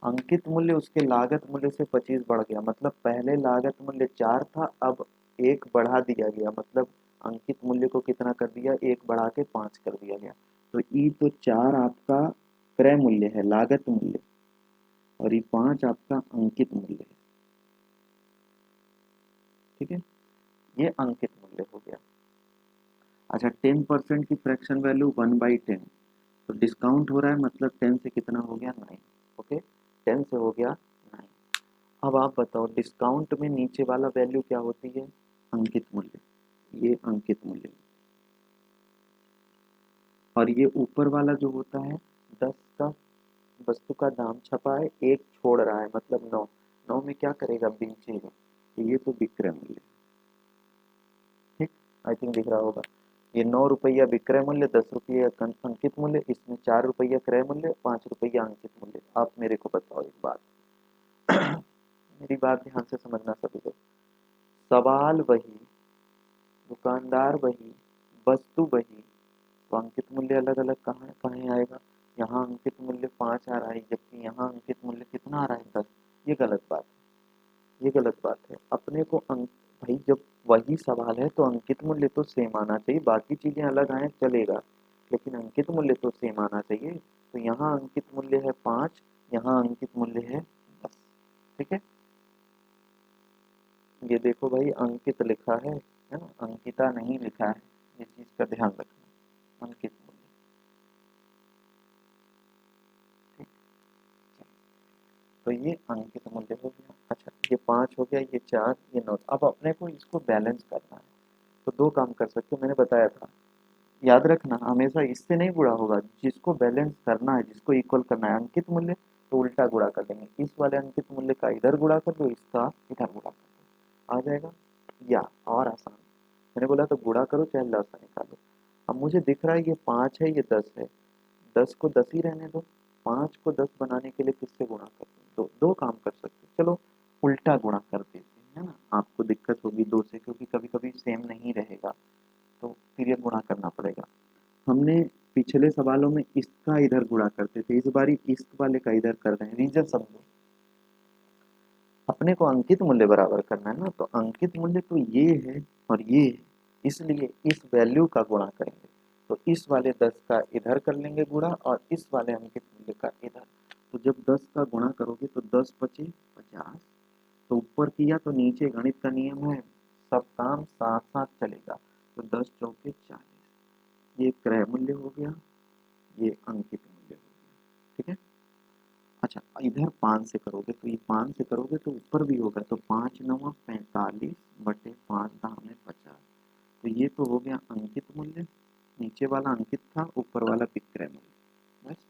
अंकित मूल्य उसके लागत मूल्य से 25 बढ़ गया, मतलब पहले लागत मूल्य 4 था, अब 1 बढ़ा दिया गया, मतलब अंकित मूल्य को कितना कर दिया, 1 बढ़ा के 5 कर दिया गया। तो ई तो 4 आपका क्रय मूल्य है, लागत मूल्य, और ये 5 आपका अंकित मूल्य है। ठीक है, ये अंकित मूल्य हो गया। अच्छा, 10% की फ्रैक्शन वैल्यू 1/10, तो डिस्काउंट हो रहा है मतलब 10 से कितना हो गया, 9। ओके, 10 से हो गया 9। अब आप बताओ डिस्काउंट में नीचे वाला वैल्यू क्या होती है, अंकित मूल्य, ये अंकित मूल्य, और ये ऊपर वाला जो होता है 10 का वस्तु का दाम छपा है, एक छोड़ रहा है मतलब 9, 9 में क्या करेगा, बेचेगा, तो ये तो विक्रय मूल्य। ठीक, आई थिंक दिख रहा होगा, ये 9 रुपया विक्रय मूल्य, 10 रुपये अंकित मूल्य, इसमें 4 रुपया क्रय मूल्य, 5 रुपया अंकित मूल्य। आप मेरे को बताओ एक बात, मेरी बात ध्यान से समझना सभी लोग, सवाल वही, दुकानदार वही, वस्तु वही, तो अंकित मूल्य अलग अलग कहाँ आएगा, यहाँ अंकित मूल्य 5 आ रहा है जबकि यहाँ अंकित मूल्य कितना आ रहा है, 10। ये गलत बात है, ये गलत बात है। अपने को अंक, भाई जब वही सवाल है तो अंकित मूल्य तो सेम आना चाहिए, बाकी चीजें अलग आए चलेगा, लेकिन अंकित मूल्य तो सेम आना चाहिए। तो यहाँ अंकित मूल्य है 5, यहाँ अंकित मूल्य है 10। ठीक है। ये देखो भाई अंकित लिखा है ना, अंकिता नहीं लिखा है, ये चीज का ध्यान रखना, अंकित मूल्य। ठीक, तो ये अंकित मूल्य हो गया। अच्छा, ये 5 हो गया, ये 4, ये 9। अब अपने को इसको बैलेंस करना है, तो दो काम कर सकते हो, मैंने बताया था। याद रखना, हमेशा इससे नहीं गुणा होगा, जिसको बैलेंस करना है, जिसको इक्वल करना है अंकित मूल्य, तो उल्टा गुणा कर देंगे। इस वाले अंकित मूल्य का इधर गुणा कर दो, इसका इधर गुणा कर दो, आ जाएगा। या और आसान, मैंने बोला तो गुणा करो चाहे लसा निकालो। अब मुझे दिख रहा है ये 5 है, ये 10 है, 10 को 10 ही रहने दो, 5 को 10 बनाने के लिए किससे गुणा कर दो, दो काम कर सकते हो। चलो उल्टा गुणा कर देते हैं, है ना, आपको दिक्कत होगी 2 से, क्योंकि कभी कभी सेम नहीं रहेगा, तो फिर ये गुणा करना पड़ेगा। हमने पिछले सवालों में इसका इधर गुणा करते थे, इस बारी इस वाले का इधर कर रहे हैं। रीजन समझो, अपने को अंकित मूल्य बराबर करना है ना, तो अंकित मूल्य तो ये है और ये है, इसलिए इस वैल्यू का गुणा करेंगे। तो इस वाले 10 का इधर कर लेंगे गुणा, और इस वाले अंकित मूल्य का इधर। तो जब 10 का गुणा करोगे तो 10 पचे 50, तो ऊपर किया तो नीचे, गणित का नियम है, सब काम साथ साथ चलेगा। तो 10 चौके 40, ये क्रय मूल्य हो गया, ये अंकित मूल्य हो गया। ठीक है। अच्छा, इधर 5 से करोगे तो ये 5 से करोगे तो ऊपर भी होगा, तो 5 9 45 बटे 5 दाम 50। तो ये तो हो गया अंकित मूल्य, नीचे वाला अंकित था, ऊपर वाला विक्रय मूल्य। बस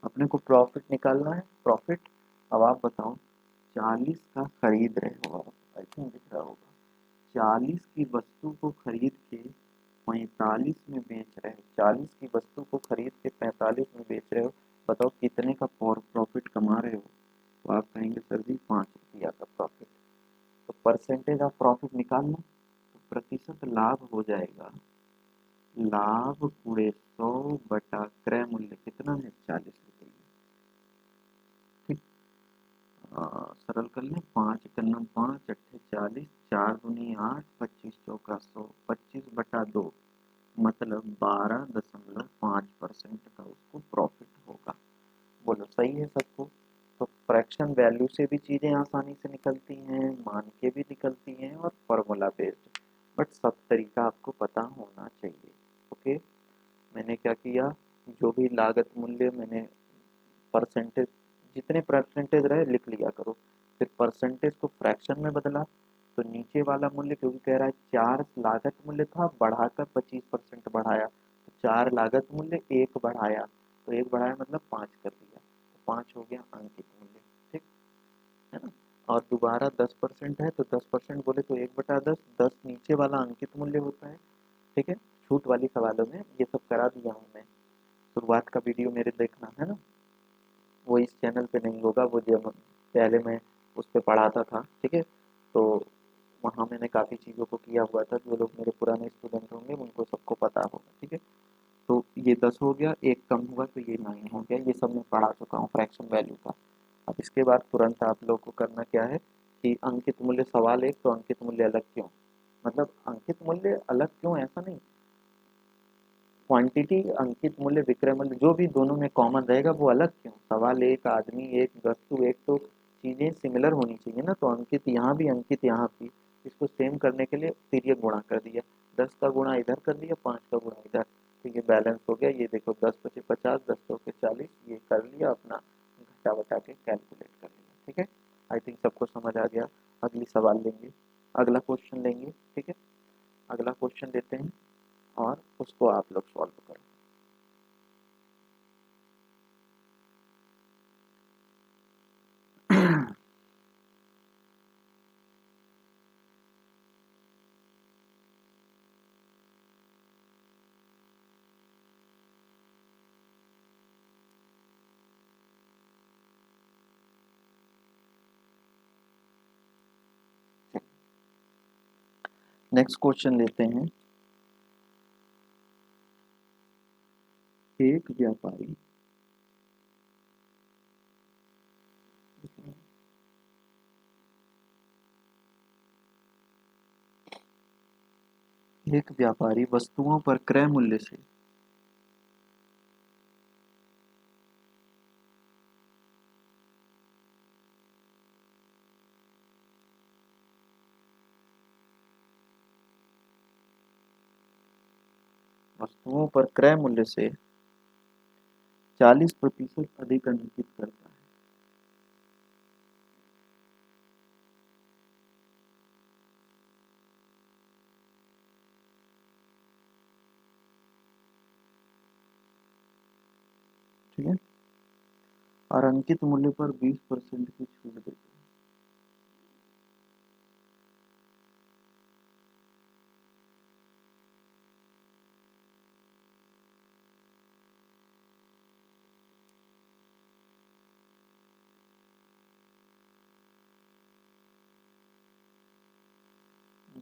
अपने को प्रॉफिट निकालना है, प्रॉफिट। अब आप बताओ, 40 का खरीद रहे हो आप, आई थिंक दिख रहा होगा, 40 की वस्तु को खरीद के 45 में बेच रहे हो, 40 की वस्तु को खरीद के 45 में बेच रहे हो, बताओ कितने का प्रॉफिट कमा रहे हो। तो आप कहेंगे सर जी 5 रुपया का प्रॉफिट। तो परसेंटेज ऑफ प्रॉफिट निकालना, तो प्रतिशत लाभ हो जाएगा, लाभ गुणे 100 बटा क्रय मूल्य कितना है, 40 रुपये। ठीक, सरल कर लें, 5 × 5 = 40, 4×2 = 8, 25 × 4 = 100, 25/2, मतलब 12.5% का उसको प्रॉफिट होगा। बोलो सही है सबको। तो फ्रैक्शन वैल्यू से भी चीज़ें आसानी से निकलती हैं, मान के भी निकलती हैं, और फॉर्मूला बेस्ड, बट सब तरीका आपको पता होना चाहिए। ओके, मैंने क्या किया, जो भी लागत मूल्य मैंने परसेंटेज, जितने परसेंटेज रहे लिख लिया करो, फिर परसेंटेज को फ्रैक्शन में बदला, तो नीचे वाला मूल्य, क्योंकि कह रहा है 4 लागत मूल्य था, बढ़ाकर 25% बढ़ाया, तो 4 लागत मूल्य, 1 बढ़ाया, तो 1 बढ़ाया मतलब 5 कर दिया, तो 5 हो गया अंकित मूल्य। ठीक है ना। और दोबारा 10% है, तो 10% बोले तो 1/10, 10 नीचे वाला अंकित मूल्य होता है। ठीक है, छूट वाली सवालों में ये सब करा दिया हूँ मैं, शुरुआत का वीडियो मेरे देखना है ना, वो इस चैनल पे नहीं होगा, वो जब पहले मैं उस पर पढ़ाता था। ठीक है, तो वहाँ मैंने काफ़ी चीज़ों को किया हुआ था, जो लोग मेरे पुराने स्टूडेंट होंगे उनको सबको पता होगा। ठीक है, तो ये 10 हो गया, एक कम हुआ तो ये 9 हो गया, ये सब मैं पढ़ा चुका हूँ फ्रैक्शन वैल्यू का। अब इसके बाद तुरंत आप लोग को करना क्या है कि अंकित मूल्य, सवाल एक, तो अंकित मूल्य अलग क्यों, मतलब अंकित मूल्य अलग क्यों, ऐसा नहीं, क्वांटिटी, अंकित मूल्य, विक्रय मूल्य, जो भी दोनों में कॉमन रहेगा वो अलग क्यों। सवाल एक, आदमी एक, वस्तु एक, तो चीजें सिमिलर होनी चाहिए ना, तो अंकित यहाँ भी, अंकित यहाँ भी, इसको सेम करने के लिए फिर ये गुणा कर दिया, 10 का गुणा इधर कर दिया, 5 का गुणा इधर, तो ये बैलेंस हो गया। ये देखो 10 × 5 = 50, 10 × 2 = 40, ये कर लिया अपना, घटा बटा के कैलकुलेट कर लिया। ठीक है, आई थिंक सबको समझ आ गया। अगली सवाल लेंगे, अगला क्वेश्चन लेंगे। ठीक है, अगला क्वेश्चन लेते हैं और उसको आप लोग सॉल्व करो। नेक्स्ट क्वेश्चन लेते हैं। एक व्यापारी एक व्यापारी वस्तुओं पर क्रय मूल्य से वस्तुओं पर क्रय मूल्य से 40% अधिक अंकित करता है। ठीक है, और अंकित मूल्य पर 20% की छूट देते हैं।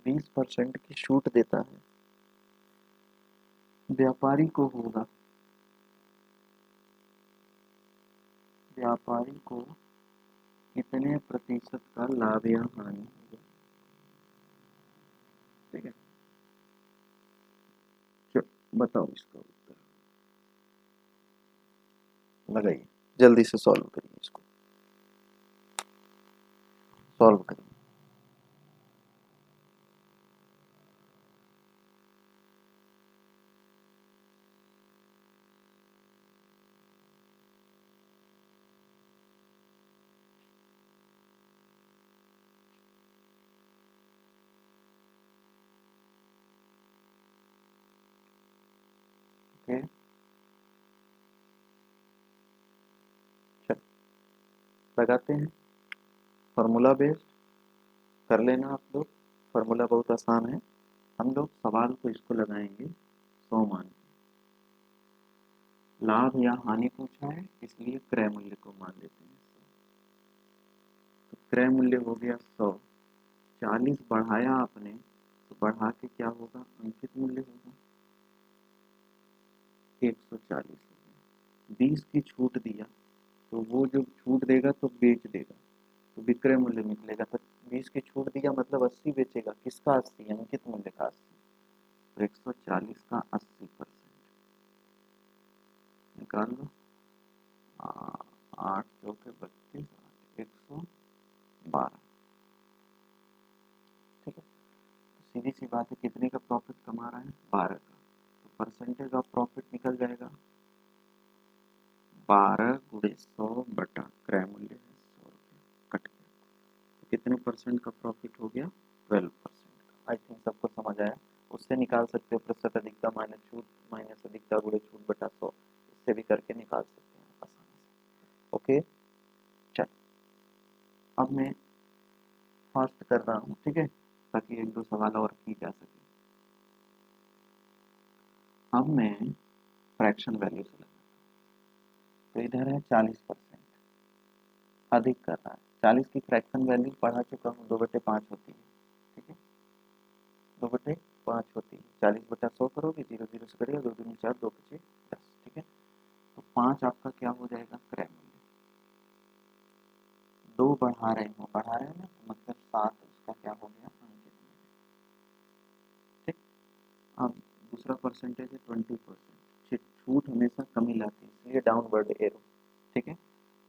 बीस परसेंट की छूट देता है। व्यापारी को होगा, व्यापारी को कितने प्रतिशत का लाभ या हानि होगा। ठीक है, चलो बताओ इसका उत्तर, लगाइए, जल्दी से सॉल्व करिए, इसको सॉल्व करिए। ओके, चलो लगाते हैं। फॉर्मूला बेस्ड कर लेना आप लोग, फॉर्मूला बहुत आसान है। हम लोग सवाल को इसको लगाएंगे 100 मान, लाभ या हानि पूछा है इसलिए क्रय मूल्य को मान लेते हैं 100। तो क्रय मूल्य हो गया 100, 40 बढ़ाया आपने तो बढ़ा के क्या होगा, अंकित मूल्य होगा 140 हो गया। 20 की छूट दिया तो वो जो छूट देगा तो बेच देगा, तो विक्रय मूल्य निकलेगा। तो 20 की छूट दिया मतलब 80 बेचेगा, किसका 80, अंकित मूल्य का 80। तो 140 का 80% निकाल लो। 8 चौके 32, 112। ठीक है, सीधी सी बात है, कितने का प्रॉफिट कमा रहा है, 12 का। तो परसेंटेज ऑफ प्रॉफिट निकल जाएगा 12 गुणे 100 बटा क्रय मूल्य है 100 रुपये, कट गया। तो कितने परसेंट का प्रॉफिट हो गया, 12% का। आई थिंक सबको समझ आया। उससे निकाल सकते हो प्रतिशत अधिकता माइनस छूट, माइनस अधिकता गुणे छूट बटा 100, इससे भी करके निकाल सकते हैं आसानी से। ओके, चल अब मैं फास्ट कर रहा हूँ, ठीक है, ताकि एक दो सवाल और की जा सके। अब मैं फ्रैक्शन वैल्यू से लगाता हूँ। तो इधर है 40%, अधिक कर रहा है। 40 की फ्रैक्शन वैल्यू पढ़ा चुका हूँ, 2/5 होती है। ठीक है, 2/5 होती है। 40/100 करोगे, 0 0 से करेगा, 2 दूनी 4, 2 5 10। ठीक है, तो 5 आपका क्या हो जाएगा, क्रय मूल्य। 2 बढ़ा रहे हो, बढ़ा रहे हैं ना, तो मतलब 7 उसका क्या हो गया, अंकित मूल्य। ठीक, अब दूसरा परसेंटेज है 20%। छूट हमेशा कमी लाती है, इसलिए डाउनवर्ड एरो। ठीक है,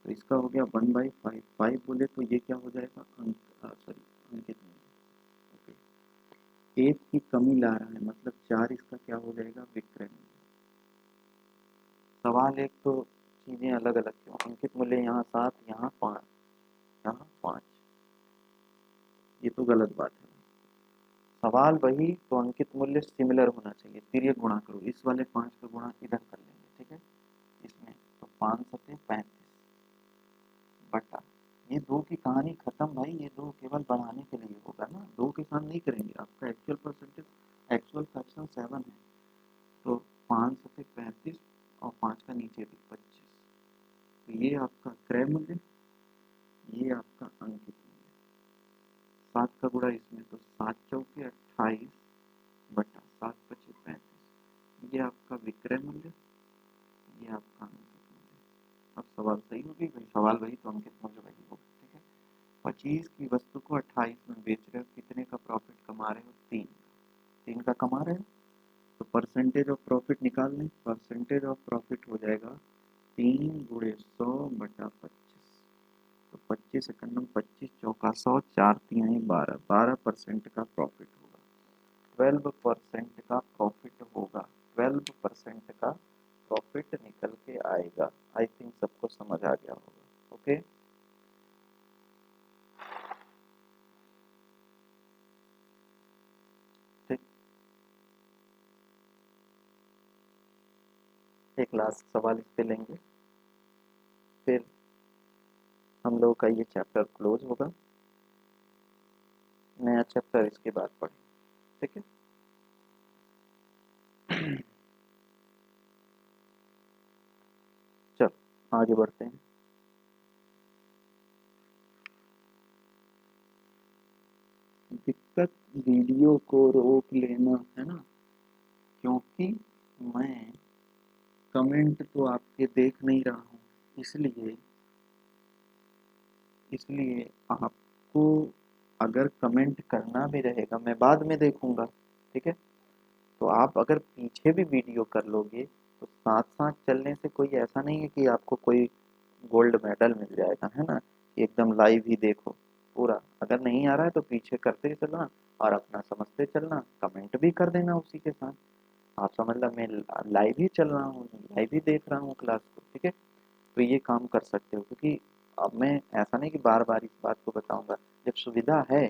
तो इसका हो गया 1/5। 5 बोले तो ये क्या हो जाएगा, सॉरी, अंकित मूल्य। ओके, 1 की कमी ला रहा है मतलब 4 इसका क्या हो जाएगा, विक्रय मूल्य। सवाल एक तो चीजें अलग अलग क्यों, अंकित मूल्य यहाँ 7, यहाँ 5, यहाँ 5, ये तो गलत बात है। सवाल वही तो अंकित मूल्य सिमिलर होना चाहिए, फिर ये गुणा करो, इस वाले 5 का गुणा इधर कर लेंगे। ठीक है, इसमें तो 5 सत्ते 35 बटा, ये 2 की कहानी खत्म भाई, ये 2 केवल बढ़ाने के लिए होगा ना, 2 के साथ नहीं करेंगे। आपका एक्चुअल परसेंटेज, एक्चुअल फ्रैक्शन 7 है, तो 5 सत्ते 35 और 5 का नीचे भी 25। तो ये आपका क्रय मूल्य, ये आपका अंकित मूल्य। 7 का गुणा इसमें, तो 7 चौके 28 बटा 7 पचे 35, ये आपका विक्रय मूल्य, ये आपका अंकित मूल्य। अब सवाल सही होगी भाई, सवाल वही तो अंकित मूल्य वही होगा। ठीक है, 25 की वस्तु को 28 में बेच रहे हो, कितने का प्रॉफिट कमा रहे हो, 3 का कमा रहे हो। तो परसेंटेज ऑफ प्रॉफिट निकाल लें, परसेंटेज ऑफ प्रॉफिट हो जाएगा 3 गुणे 100 बटा 25। तो 25 सेकंड में 25 चौका 100, 4 तिहाई 12%, 12% का प्रॉफिट होगा, 12% का प्रॉफिट होगा। 12% का प्रॉफिट निकल के आएगा। आई थिंक सबको समझ आ गया होगा। ओके, ठीक, एक लास्ट सवाल इस पे लेंगे, फिर हम लोग का ये चैप्टर क्लोज होगा, नया चैप्टर इसके बाद पढ़ें। ठीक है, चल आगे बढ़ते हैं। दिक्कत वीडियो को रोक लेना है ना, क्योंकि मैं कमेंट तो आपके देख नहीं रहा हूँ, इसलिए इसलिए आपको अगर कमेंट करना भी रहेगा मैं बाद में देखूंगा। ठीक है, तो आप अगर पीछे भी वीडियो कर लोगे तो साथ साथ चलने से कोई ऐसा नहीं है कि आपको कोई गोल्ड मेडल मिल जाएगा, है ना, कि एकदम लाइव ही देखो पूरा। अगर नहीं आ रहा है तो पीछे करते ही चलना और अपना समझते चलना, कमेंट भी कर देना उसी के साथ। आप समझ लो मैं लाइव ही चल रहा हूँ, लाइव ही देख रहा हूँ क्लास को। ठीक है, तो ये काम कर सकते हो, क्योंकि अब मैं ऐसा नहीं कि बार बार इस बात को बताऊंगा। जब सुविधा है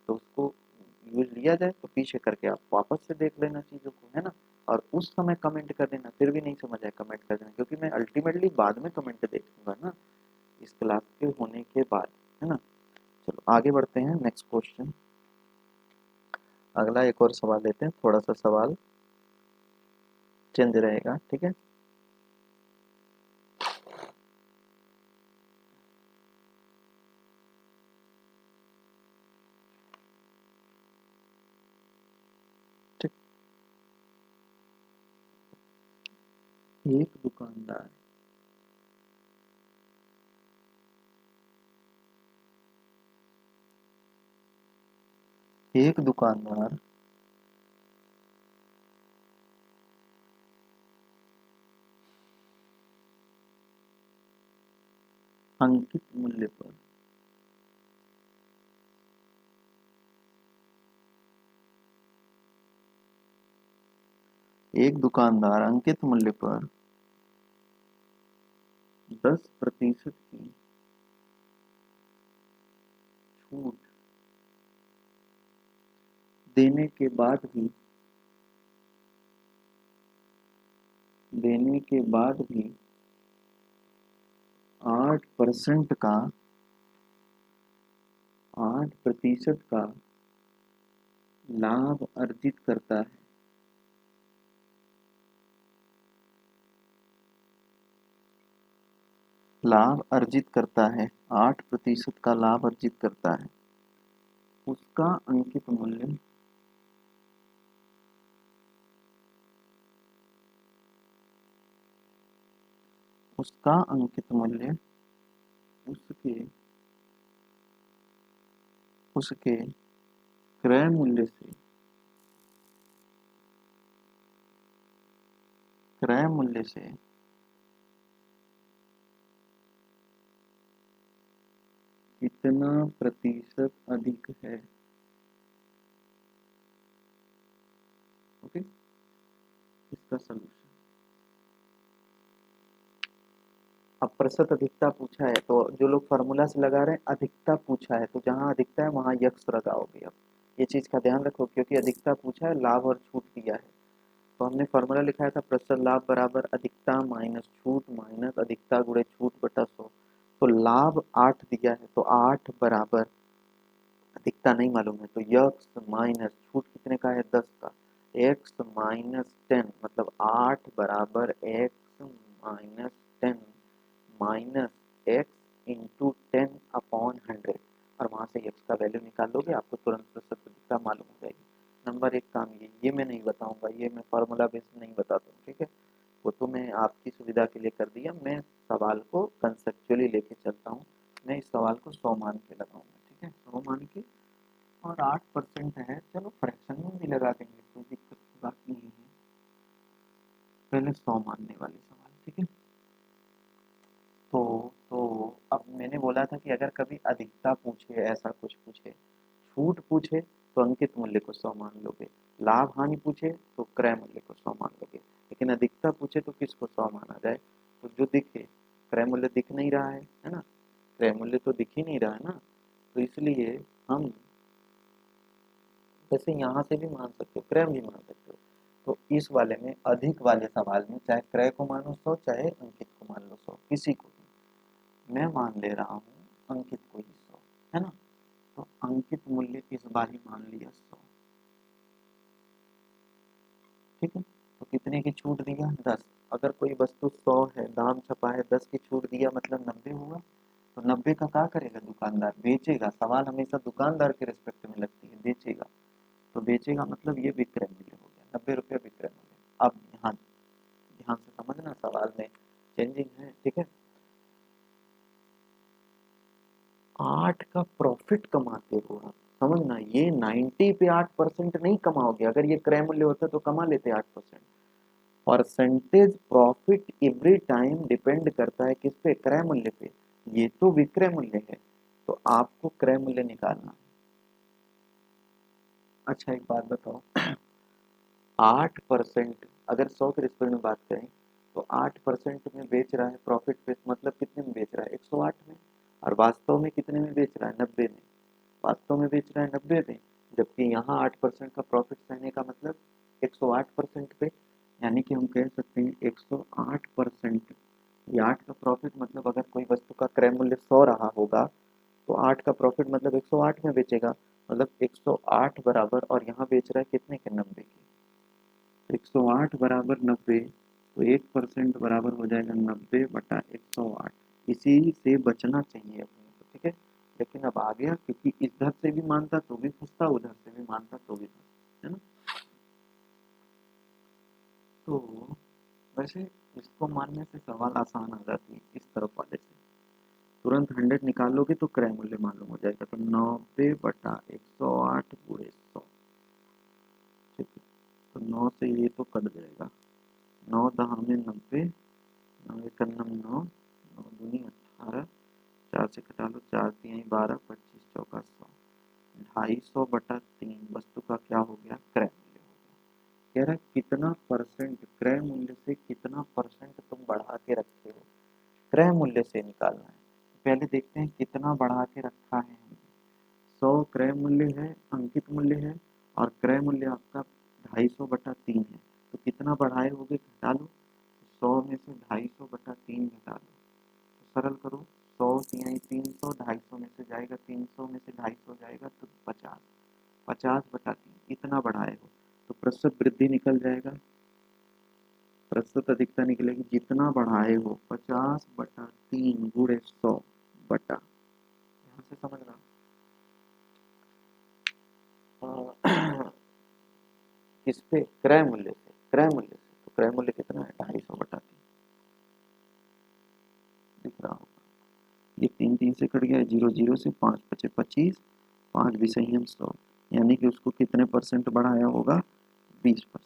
तो उसको यूज लिया जाए, तो पीछे करके आप वापस से देख लेना चीज़ों को, है ना। और उस समय कमेंट कर देना, फिर भी नहीं समझ आए कमेंट कर देना, क्योंकि मैं अल्टीमेटली बाद में कमेंट देखूंगा ना, इस क्लास के होने के बाद, है ना। चलो आगे बढ़ते हैं, नेक्स्ट क्वेश्चन, अगला एक और सवाल लेते हैं, थोड़ा सा सवाल चेंज रहेगा। ठीक है, ठीक। एक दुकानदार एक दुकानदार अंकित मूल्य पर एक दुकानदार अंकित मूल्य पर 10% की छूट देने के बाद भी देने के बाद भी 8% का 8% का लाभ अर्जित करता है। लाभ अर्जित करता है, 8% का लाभ अर्जित करता है। उसका अंकित मूल्य उसका अंकित मूल्य उसके उसके क्रय मूल्य से क्रय मूल्य से कितना प्रतिशत अधिक है। ओके, इसका सलूशन। अब प्रतिशत अधिकता पूछा है, तो जो लोग फार्मूला से लगा रहे हैं, अधिकता पूछा है तो जहां अधिकता है वहां यक्स लगाओगे। अब ये चीज का ध्यान रखो, क्योंकि अधिकता पूछा है, लाभ और छूट दिया है, तो हमने फार्मूला लिखा था प्रतिशत लाभ बराबर अधिकता माइनस छूट माइनस अधिकता गुणे छूट बटा 100। तो लाभ 8 दिया है, तो 8 बराबर अधिकता नहीं मालूम है, तो यक्स माइनस छूट कितने का है 10 का, एक्स माइनस 10, मतलब 8 बराबर x minus 10 minus x into 10/100, और वहां से एक्स का वैल्यू निकाल लोगे, आपको तुरंत प्रतिशत मालूम हो जाएगी। नंबर एक काम ये मैं नहीं बताऊंगा, ये मैं फार्मूला बेस्ड नहीं बताता हूँ। ठीक है, वो तो मैं आपकी सुविधा के लिए कर दिया, मैं सवाल को कंसेप्चुअली लेके चलता हूँ। मैं इस सवाल को 100 मान के लगाऊंगा। ठीक है, 100 मान के, और 8% है, चलो फ्रैक्शन में भी लगा देंगे, कोई दिक्कत की बात नहीं है। पहले 100 मानने वाले सवाल। ठीक है, तो अब मैंने बोला था कि अगर कभी अधिकता पूछे, ऐसा कुछ पूछे, छूट पूछे, तो अंकित मूल्य को 100 मान लोगे। लाभ हानि पूछे तो क्रय मूल्य को 100 मान लोगे। लेकिन अधिकता पूछे तो किसको 100 माना जाए? तो जो दिखे, क्रय मूल्य दिख नहीं रहा है ना, क्रय मूल्य तो दिख ही नहीं रहा है ना, तो इसलिए हम जैसे यहाँ से भी मान सकते हो, क्रय भी मान सकते हो। तो इस वाले में, अधिक वाले सवाल में, चाहे क्रय को मानो 100, चाहे अंकित को मान लो 100, किसी को भी मैं मान ले रहा हूँ अंकित को ही 100, है ना। तो अंकित मूल्य इस बार ही मान लिया 100, ठीक है। तो कितने की छूट दिया? 10। अगर कोई वस्तु 100 है, दाम छपा है 10 की छूट दिया, मतलब 90 हुआ। तो 90 का क्या करेगा दुकानदार? बेचेगा। सवाल हमेशा दुकानदार के रिस्पेक्ट में लगती है, बेचेगा। तो बेचेगा मतलब ये विक्रय मूल्य हो गया, 90 रुपया विक्रय मूल्य। अब यहाँ ध्यान से समझना, सवाल में चेंजिंग है, ठीक है। 8 का प्रॉफिट कमाते हो आप, समझना, ये 90 पे 8% नहीं कमाओगे। अगर ये क्रय मूल्य होता तो कमा लेते 8%। Percentage profit every time depend करता है किस पे? क्रय मूल्य पे। ये तो विक्रय मूल्य है, तो आपको क्रय मूल्य निकालना है। अच्छा एक बात बताओ, 8%, अगर 100 के रिस्पेक्ट में बात करें तो 8% में बेच रहा है प्रॉफिट पे, मतलब कितने में बेच रहा है? 108 में। और वास्तव में कितने में बेच रहा है? 90 में। वास्तव में बेच रहा है 90 में, जबकि यहाँ 8% का प्रॉफिट सहने का मतलब 108% पे। यानी कि हम कह सकते हैं 108%। ये 8 का प्रॉफिट मतलब, अगर कोई वस्तु का क्रय मूल्य 100 रहा होगा तो 8 का प्रॉफिट मतलब 108 में बेचेगा, मतलब 108 बराबर, और यहाँ बेच रहा है कितने के? 90 के। 108 बराबर 90, तो 1% बराबर हो जाएगा 90/108। इसी से बचना चाहिए अपने को, ठीक है। लेकिन अब आ गया, क्योंकि इधर से भी मानता तो भी फंसता, उधर से भी मानता तो भी फंसता, है ना। तो वैसे इसको मानने से सवाल आसान आ जाती है, इस तरफ वाले से तुरंत 100 निकालोगे तो क्रय मूल्य मालूम हो जाएगा। तो 90/108 गुणे 100, ठीक है। तो 9 से ये तो कट जाएगा, 9 दहा में 90, 9 एक नम 9, 9 दूनी 18, 4 से कटा लो, 4 तिहाई 12, 25 चौका 100, 250/3 वस्तु का क्या हो गया? क्रय मूल्य हो गया। कह रहा है कितना परसेंट क्रय मूल्य से, कितना परसेंट तुम बढ़ा के रखे हो, क्रय मूल्य से निकालना है। पहले देखते हैं कितना बढ़ा के रखा है हमने। 100 क्रय मूल्य है, अंकित मूल्य है, और क्रय मूल्य आपका 250/3 है। तो कितना बढ़ाए होगे? घटा लो। 100 में से 250/3 घटा लो, तो सरल करो, 100 तिहाई 300, 250 में से जाएगा 300 में से 250 जाएगा तो 50, 50/3 इतना बढ़ाए हो। तो प्रतिशत वृद्धि निकल जाएगा, प्रतिशत अधिकता निकलेगी। जितना बढ़ाए हो 50/3 गुणे 100 बटा, यहाँ से समझना। किस पे? क्रय मूल्य से, क्रय मूल्य से। तो क्रय मूल्य कितना है? 250/3 दिख रहा होगा। ये 3 3 से कट गया, 0 0 से 5 5 25, 5 भी सही हम 100, यानी कि उसको कितने परसेंट बढ़ाया होगा? 20%।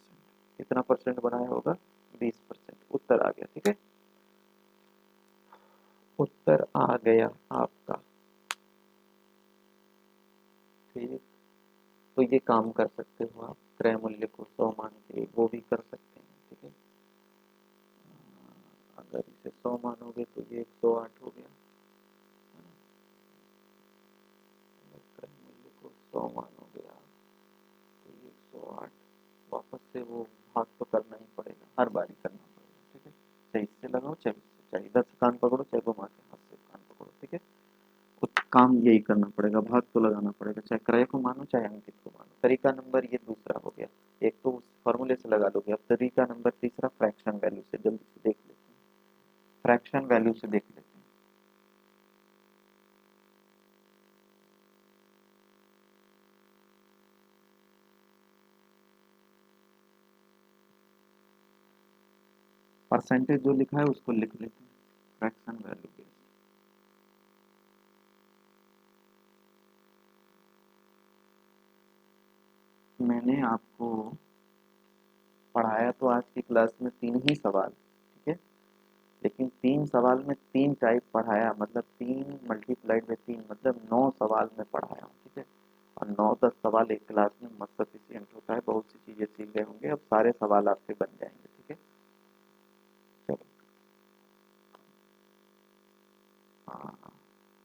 कितना परसेंट बढ़ाया होगा? 20%। उत्तर आ गया, ठीक है। उत्तर आ गया आपका, ठीक। तो ये काम कर सकते हो आप, क्रय मूल्य को 100 मान के वो भी कर सकते हैं, ठीक है। अगर इसे 100 मानोगे तो ये 108 हो गया। अगर क्रय मूल्य को 100 मानोगे आप तो ये 108, वापस से वो भाग तो करना ही पड़ेगा, हर बारी करना पड़ेगा, ठीक है। चाहे इससे लगाओ, चाहे इससे, चाहे इधर से कान पकड़ो, चाहे घुमा के हाथ से कान पकड़ो, ठीक है। काम यही करना पड़ेगा, भाग तो लगाना पड़ेगा, चाहे क्रय को मानो चाहे अंकित को मानो। तरीका नंबर ये दूसरा हो गया, एक तो उस फॉर्मूले से लगा दोगे। अब तरीका नंबर तीसरा फ्रैक्शन वैल्यू से, जल्दी से देख लेते हैं, फ्रैक्शन वैल्यू से देख लेते हैं। परसेंटेज जो लिखा है उसको लिख लेते हैं फ्रैक्शन वैल्यू के। मैंने आपको पढ़ाया तो आज की क्लास में 3 ही सवाल, ठीक है। लेकिन 3 सवाल में 3 टाइप पढ़ाया, मतलब 3 मल्टीप्लाइड बाई 3 मतलब 9 सवाल में पढ़ाया हूँ, ठीक है। और 9-10 सवाल एक क्लास में मस्त सफिशियंट होता है, बहुत सी चीज़ें सीख गए होंगे, अब सारे सवाल आपके बन जाएंगे। ठीक है, चलो। हाँ,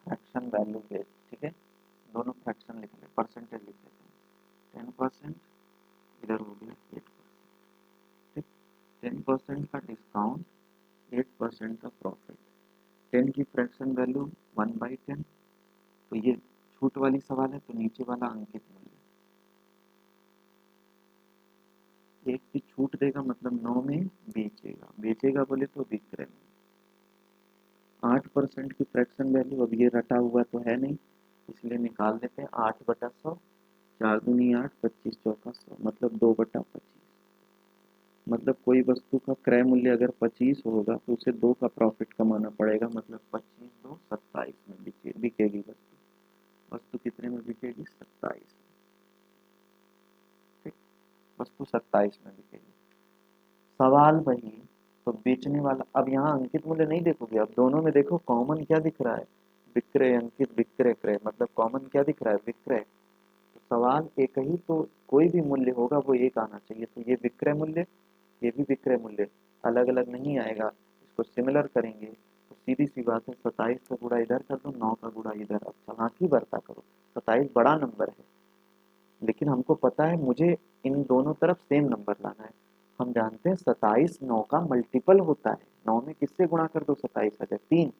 फ्रैक्शन वैल्यू बेस, ठीक है, दोनों फ्रैक्शन लिख लें, परसेंटेज लिख लेते हैं। 10%, इधर हो गया 8%। ठीक, 10% का डिस्काउंट, 8% का प्रॉफिट, 10 की फ्रैक्शन वैल्यू 1/10। तो ये छूट वाली सवाल है, तो नीचे वाला अंकित मूल्य, एक की छूट देगा मतलब 9 में बेचेगा, बेचेगा बोले तो विक्रय में। 8% की फ्रैक्शन वैल्यू, अब ये रटा हुआ तो है नहीं, इसलिए निकाल देते हैं। 8/100, 4 दूनी 8, 25 चौका 100, मतलब 2/25। मतलब कोई वस्तु का क्रय मूल्य अगर 25 होगा तो उसे 2 का प्रॉफिट कमाना पड़ेगा, मतलब 25 2 27 में बिकेगी वस्तु। वस्तु कितने में बिकेगी? 27। ठीक, वस्तु 27 में बिकेगी। सवाल वही, तो बेचने वाला, अब यहाँ अंकित मूल्य नहीं देखोगे, अब दोनों में देखो कॉमन क्या दिख रहा है, विक्रय अंकित, विक्रय क्रय, मतलब कॉमन क्या दिख रहा है? विक्रय। तो सवाल एक ही, तो कोई भी मूल्य होगा वो एक आना चाहिए, तो ये विक्रय मूल्य, ये भी विक्रय मूल्य, अलग अलग नहीं आएगा। इसको सिमिलर करेंगे तो सीधी सी बात है, 27 का गुणा इधर कर दो, 9 का गुणा इधर। अब चालाकी बरता करो, 27 बड़ा नंबर है, लेकिन हमको पता है मुझे इन दोनों तरफ सेम नंबर लाना है। हम जानते हैं 27 9 का मल्टीपल होता है, 9 में किससे गुणा कर दो? 27 आ जाए 3।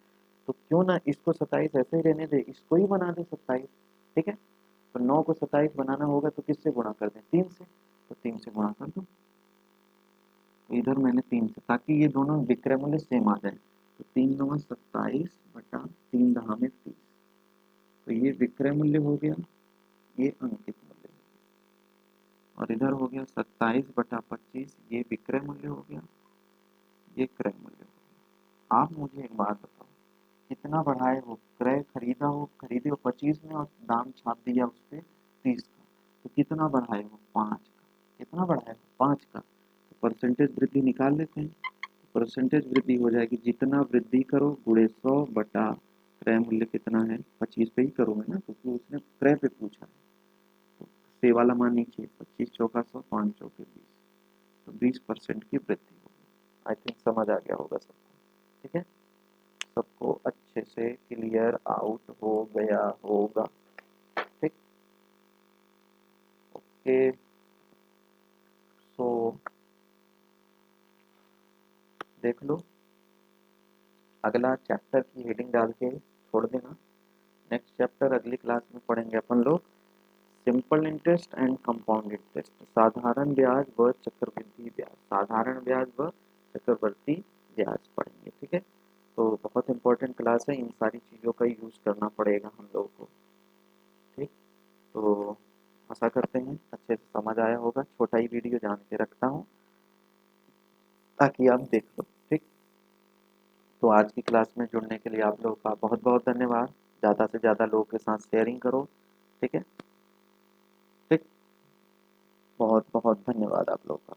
तो क्यों ना इसको 27 ऐसे ही रहने दे, इसको ही बना दे 27। ठीक है, तो 9 को 27 बनाना होगा तो किससे गुणा कर दें? 3 से, तो 3 से गुणा कर दो। तो इधर मैंने 3 से, ताकि ये दोनों विक्रय मूल्य सेम आ जाए। तो 3×9 27 बटा 3×10 में 30, तो ये विक्रय मूल्य हो गया, ये अंकित मूल्य, और इधर हो गया 27/25, ये विक्रय मूल्य हो गया, ये क्रय मूल्य हो गया। आप मुझे एक बात बताओ, कितना बढ़ाए हो? क्रय खरीदे हो 25 में और दाम छाप दिया उस पर 30 का, तो कितना बढ़ाए हो? 5 का। कितना बढ़ाए हो? 5 का। तो परसेंटेज वृद्धि निकाल लेते हैं। परसेंटेज वृद्धि हो जाएगी, जितना वृद्धि करो गुणे 100 बटा क्रय मूल्य कितना है, 25 पे ही करोगे ना, क्योंकि उसने क्रय पे पूछा है। तो से वाला मान नीचे, 25 चौका 100, 5 चौके 20, तो 20% की वृद्धि होगी। आई थिंक समझ आ गया होगा सबको। ठीक है, सबको अच्छे से क्लियर आउट हो गया होगा। ठीक, ओके, सो देख लो, अगला चैप्टर की हेडिंग डाल के छोड़ देना। नेक्स्ट चैप्टर अगली क्लास में पढ़ेंगे अपन लोग, simple interest and compound interest, साधारण ब्याज व चक्रवृद्धि ब्याज, साधारण ब्याज व चक्रवर्ती ब्याज पढ़ेंगे। ठीक है, तो बहुत इंपॉर्टेंट क्लास है, इन सारी चीज़ों का यूज़ करना पड़ेगा हम लोगों को। ठीक, तो आशा करते हैं अच्छे से समझ आया होगा। छोटा ही वीडियो जान के रखता हूँ ताकि आप देख लो। ठीक, तो आज की क्लास में जुड़ने के लिए आप लोगों का बहुत बहुत धन्यवाद। ज़्यादा से ज़्यादा लोगों के साथ शेयरिंग करो। ठीक है, ठीक, बहुत बहुत धन्यवाद आप लोगों का।